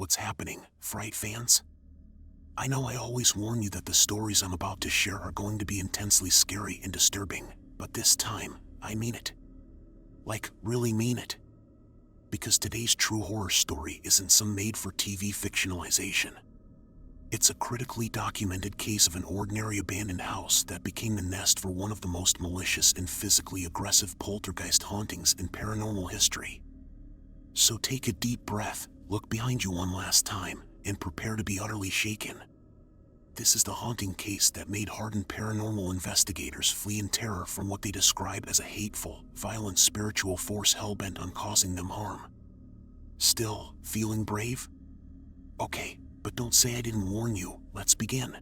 what's happening, Fright fans? I know I always warn you that the stories I'm about to share are going to be intensely scary and disturbing, but this time, I mean it. Like, really mean it. Because today's true horror story isn't some made-for-TV fictionalization. It's a critically documented case of an ordinary abandoned house that became the nest for one of the most malicious and physically aggressive poltergeist hauntings in paranormal history. So take a deep breath, look behind you one last time, and prepare to be utterly shaken. This is the haunting case that made hardened paranormal investigators flee in terror from what they describe as a hateful, violent spiritual force hell-bent on causing them harm. Still, feeling brave? Okay, but don't say I didn't warn you. Let's begin.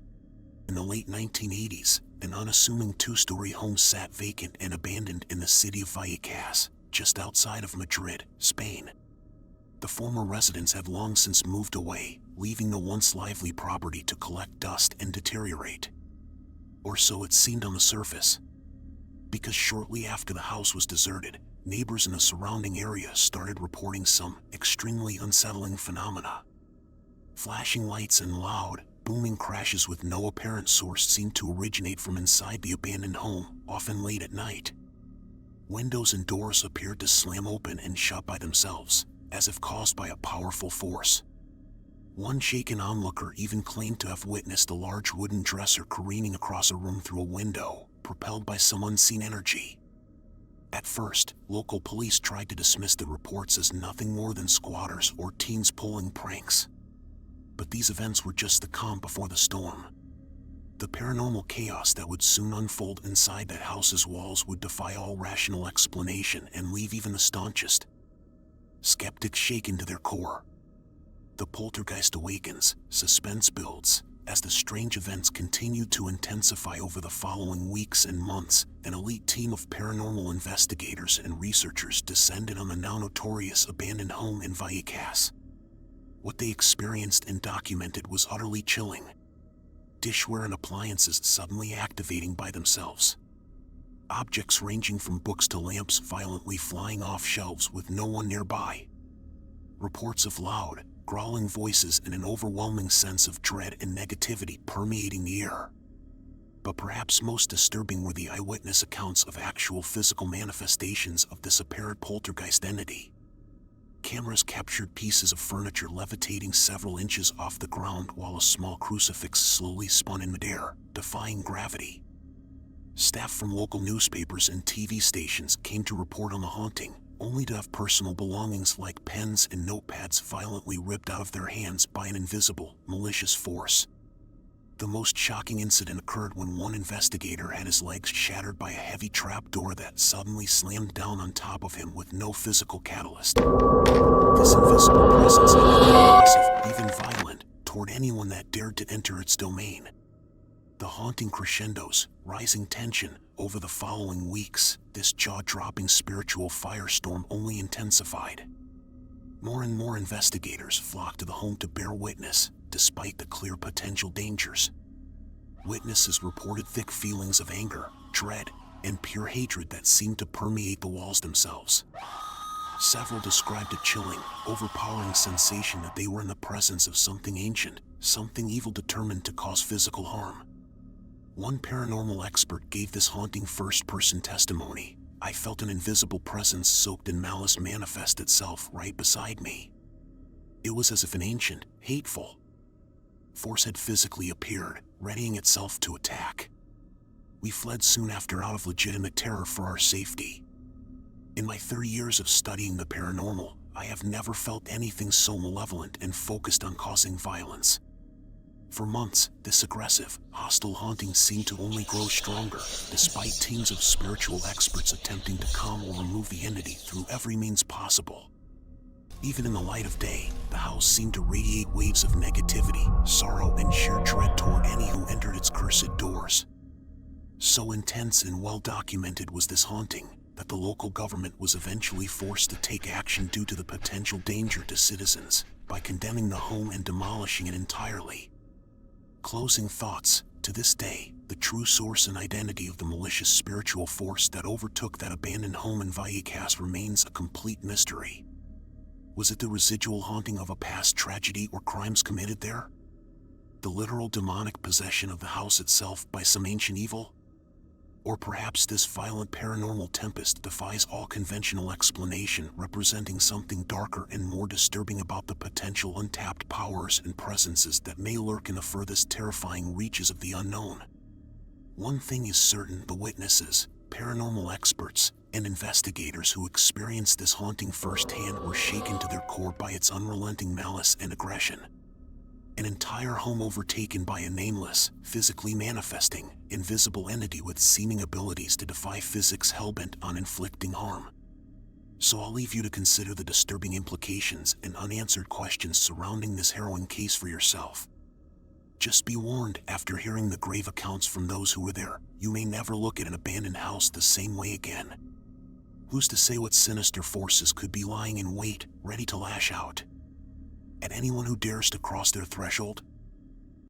In the late 1980s, an unassuming two-story home sat vacant and abandoned in the city of Vallecas, just outside of Madrid, Spain. The former residents had long since moved away, leaving the once lively property to collect dust and deteriorate. Or so it seemed on the surface. Because shortly after the house was deserted, neighbors in the surrounding area started reporting some extremely unsettling phenomena. Flashing lights and loud, booming crashes with no apparent source seemed to originate from inside the abandoned home, often late at night. Windows and doors appeared to slam open and shut by themselves, as if caused by a powerful force. One shaken onlooker even claimed to have witnessed a large wooden dresser careening across a room through a window, propelled by some unseen energy. At first, local police tried to dismiss the reports as nothing more than squatters or teens pulling pranks. But these events were just the calm before the storm. The paranormal chaos that would soon unfold inside that house's walls would defy all rational explanation and leave even the staunchest skeptics shaken to their core. The Poltergeist Awakens, suspense builds. As the strange events continued to intensify over the following weeks and months, an elite team of paranormal investigators and researchers descended on the now notorious abandoned home in Vallecas. What they experienced and documented was utterly chilling. Dishware and appliances suddenly activating by themselves. Objects ranging from books to lamps violently flying off shelves with no one nearby. Reports of loud, growling voices and an overwhelming sense of dread and negativity permeating the air. But perhaps most disturbing were the eyewitness accounts of actual physical manifestations of this apparent poltergeist entity. Cameras captured pieces of furniture levitating several inches off the ground while a small crucifix slowly spun in midair, defying gravity. Staff from local newspapers and TV stations came to report on the haunting, only to have personal belongings like pens and notepads violently ripped out of their hands by an invisible, malicious force. The most shocking incident occurred when one investigator had his legs shattered by a heavy trapdoor that suddenly slammed down on top of him with no physical catalyst. This invisible presence had been aggressive, even violent, toward anyone that dared to enter its domain. The haunting crescendos, rising tension, over the following weeks, this jaw-dropping spiritual firestorm only intensified. More and more investigators flocked to the home to bear witness, despite the clear potential dangers. Witnesses reported thick feelings of anger, dread, and pure hatred that seemed to permeate the walls themselves. Several described a chilling, overpowering sensation that they were in the presence of something ancient, something evil determined to cause physical harm. One paranormal expert gave this haunting first-person testimony. "I felt an invisible presence soaked in malice manifest itself right beside me. It was as if an ancient, hateful force had physically appeared, readying itself to attack. We fled soon after out of legitimate terror for our safety. In my 30 years of studying the paranormal, I have never felt anything so malevolent and focused on causing violence. For months, this aggressive, hostile haunting seemed to only grow stronger, despite teams of spiritual experts attempting to calm or remove the entity through every means possible. Even in the light of day, the house seemed to radiate waves of negativity, sorrow, and sheer dread toward any who entered its cursed doors. So intense and well-documented was this haunting, that the local government was eventually forced to take action due to the potential danger to citizens, by condemning the home and demolishing it entirely. Closing thoughts. To this day, the true source and identity of the malicious spiritual force that overtook that abandoned home in Vallecas remains a complete mystery. Was it the residual haunting of a past tragedy or crimes committed there? The literal demonic possession of the house itself by some ancient evil? Or perhaps this violent paranormal tempest defies all conventional explanation, representing something darker and more disturbing about the potential untapped powers and presences that may lurk in the furthest terrifying reaches of the unknown. One thing is certain: the witnesses, paranormal experts, and investigators who experienced this haunting firsthand were shaken to their core by its unrelenting malice and aggression. An entire home overtaken by a nameless, physically manifesting, invisible entity with seeming abilities to defy physics, hellbent on inflicting harm. So I'll leave you to consider the disturbing implications and unanswered questions surrounding this harrowing case for yourself. Just be warned, after hearing the grave accounts from those who were there, you may never look at an abandoned house the same way again. Who's to say what sinister forces could be lying in wait, ready to lash out at anyone who dares to cross their threshold?